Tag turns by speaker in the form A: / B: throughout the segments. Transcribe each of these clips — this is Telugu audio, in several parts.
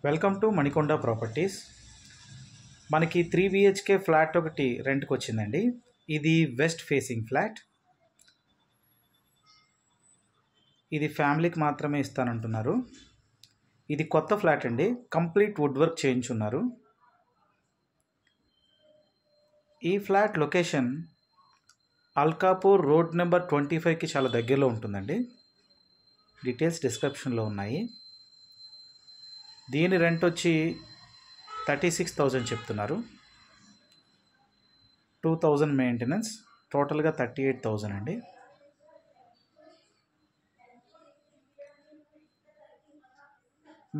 A: Welcome to Manikonda properties. మనకి 3 BHK ఫ్లాట్ ఒకటి రెంట్కి వచ్చిందండి. ఇది వెస్ట్ ఫేసింగ్ ఫ్లాట్. ఇది ఫ్యామిలీకి మాత్రమే ఇస్తానంటున్నారు. ఇది కొత్త ఫ్లాట్ అండి, కంప్లీట్ వుడ్ వర్క్ చేయించున్నారు. ఈ flat location Alkapur road number 25కి చాలా దగ్గరలో ఉంటుందండి. డీటెయిల్స్ డిస్క్రిప్షన్లో ఉన్నాయి. దీని రెంట్ వచ్చి 36,000 చెప్తున్నారు. 2,000 మెయింటెనెన్స్, టోటల్గా 38,000 అండి.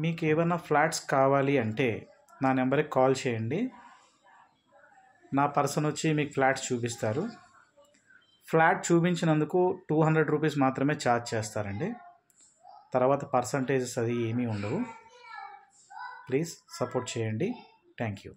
A: మీకు ఏమైనా ఫ్లాట్స్ కావాలి అంటే నా నెంబర్కి కాల్ చేయండి. నా పర్సన్ వచ్చి మీకు ఫ్లాట్స్ చూపిస్తారు. ఫ్లాట్ చూపించినందుకు 200 రూపీస్ మాత్రమే ఛార్జ్ చేస్తారండి. తర్వాత పర్సంటేజెస్ అది ఏమీ ఉండవు. ప్లీజ్ సపోర్ట్ చేయండి. Thank you.